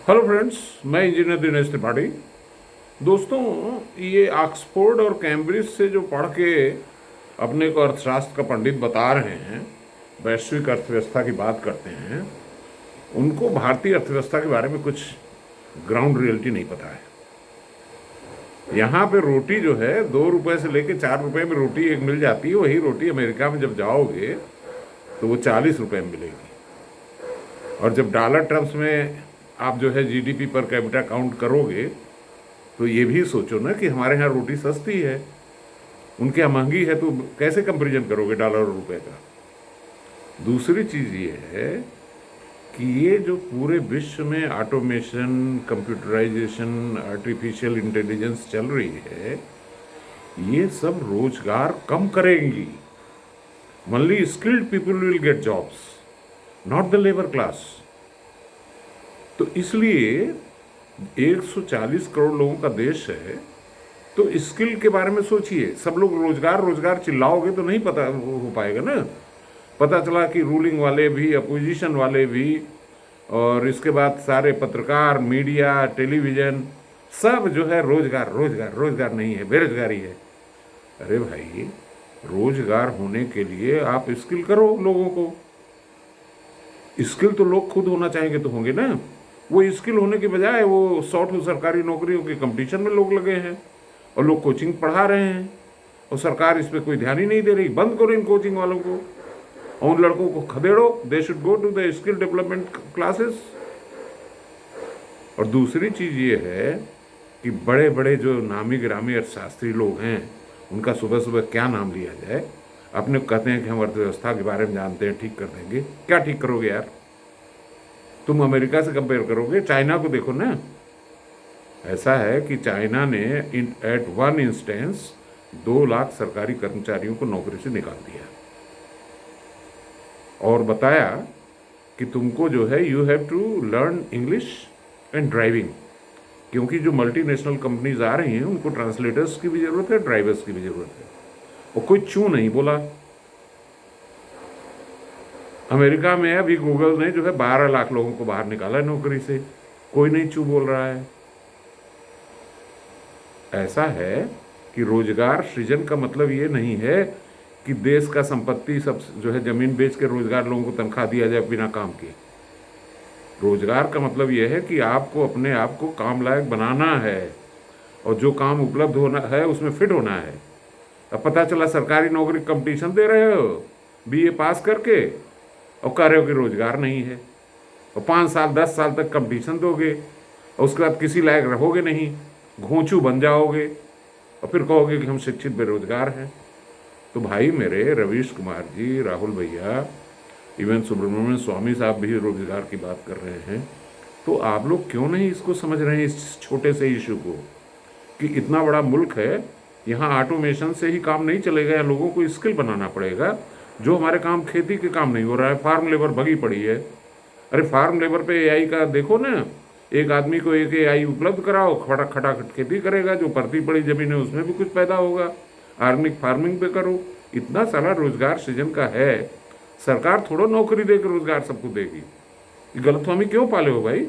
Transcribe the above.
Hello friends, मैं engineer Dinesh Tripathi. दोस्तों, ये ऑक्सफोर्ड और कैम्ब्रिज से जो पढ़ के अपने को अर्थशास्त्र का पंडित बता रहे हैं, वैश्विक अर्थव्यवस्था की बात करते हैं, उनको भारतीय अर्थव्यवस्था के बारे में कुछ ग्राउंड रियलिटी नहीं पता है। यहाँ पे रोटी जो है 2 रुपए से लेके 4 रुपए में रोटी एक मिल जाती है। वही रोटी अमेरिका में जब जाओगे तो वो 40 रुपए में मिलेगी। और जब डॉलर टर्म्स में आप जो है जीडीपी पर कैपिटा काउंट करोगे तो ये भी सोचो ना कि हमारे यहाँ रोटी सस्ती है, उनके यहाँ महंगी है, तो कैसे कंपैरिजन करोगे डॉलर और रुपए का। दूसरी चीज़ ये है कि ये जो पूरे विश्व में ऑटोमेशन, कंप्यूटराइजेशन, आर्टिफिशियल इंटेलिजेंस चल रही है, ये सब रोजगार कम करेंगी। Only skilled people will get jobs, not the labour class. तो इसलिए 140 करोड़ लोगों का देश है, तो स्किल के बारे में सोचिए। सब लोग रोजगार रोजगार चिल्लाओगे तो नहीं पता हो पाएगा ना। पता चला कि रूलिंग वाले भी, अपोजिशन वाले भी, और इसके बाद सारे पत्रकार, मीडिया, टेलीविज़न, सब जो है रोजगार रोजगार रोजगार नहीं है, बेरोजगारी है। अरे भाई, रोजगार होने के लिए आप स्किल करो लोगों को। स्किल तो लोग खुद होना चाहेंगे तो होंगे ना। वो स्किल होने के बजाय वो 100 सरकारी नौकरियों के कंपटीशन में लोग लगे हैं और लोग कोचिंग पढ़ा रहे हैं, और सरकार इस पर कोई ध्यान ही नहीं दे रही। बंद करो इन कोचिंग वालों को और उन लड़कों को खदेड़ो। They should go to the skill development classes. और दूसरी चीज़ ये है कि बड़े बड़े जो नामी गिरामी अर्थशास्त्री लोग हैं, उनका सुबह सुबह क्या नाम लिया जाए। अपने कहते हैं कि हम अर्थव्यवस्था के बारे में जानते हैं, ठीक कर देंगे। क्या ठीक करोगे यार? तुम अमेरिका से कंपेयर करोगे? चाइना को देखो ना। ऐसा है कि चाइना ने एट वन इंस्टेंस 2 लाख सरकारी कर्मचारियों को नौकरी से निकाल दिया और बताया कि तुमको जो है you have to learn English and driving, क्योंकि जो मल्टीनेशनल कंपनीज आ रही हैं उनको ट्रांसलेटर्स की भी ज़रूरत है, ड्राइवर्स की भी ज़रूरत है। और कोई चू नहीं बोला। अमेरिका में अभी गूगल ने जो है 12 लाख लोगों को बाहर निकाला है नौकरी से, कोई नहीं चू बोल रहा है। ऐसा है कि रोजगार सृजन का मतलब ये नहीं है कि देश का संपत्ति सब जो है जमीन बेच के रोजगार लोगों को तनख्वाह दिया जाए बिना काम के। रोजगार का मतलब ये है कि आपको अपने आप को काम लायक बनाना है, और जो काम उपलब्ध होना है उसमें फिट होना है। अब पता चला सरकारी नौकरी कंपटीशन दे रहे हो बीए पास करके, और कह रहे हो कि रोजगार नहीं है, और 5 साल 10 साल तक कंपटीशन दोगे और उसके बाद किसी लायक रहोगे नहीं, घोंचू बन जाओगे, और फिर कहोगे कि हम शिक्षित बेरोजगार हैं। तो भाई मेरे, रवीश कुमार जी, राहुल भैया, इवन सुब्रमण्यम स्वामी साहब भी रोजगार की बात कर रहे हैं। तो आप लोग क्यों नहीं इसको समझ रहे हैं, इस छोटे से इशू को, कि इतना बड़ा मुल्क है, यहाँ ऑटोमेशन से ही काम नहीं चलेगा, यहाँ लोगों को स्किल बनाना पड़ेगा। जो हमारे काम खेती के काम नहीं हो रहा है, फार्म लेबर भगी पड़ी है। अरे फार्म लेबर पे एआई का देखो ना, एक आदमी को एक एआई उपलब्ध कराओ, खटाखट खेती करेगा, जो परती पड़ी जमीन है उसमें भी कुछ पैदा होगा। ऑर्गेनिक फार्मिंग पे करो। इतना सारा रोजगार सृजन का है। सरकार थोड़ा नौकरी देकर रोजगार सबको देगी। ये गलतफहमी क्यों पाले हो भाई?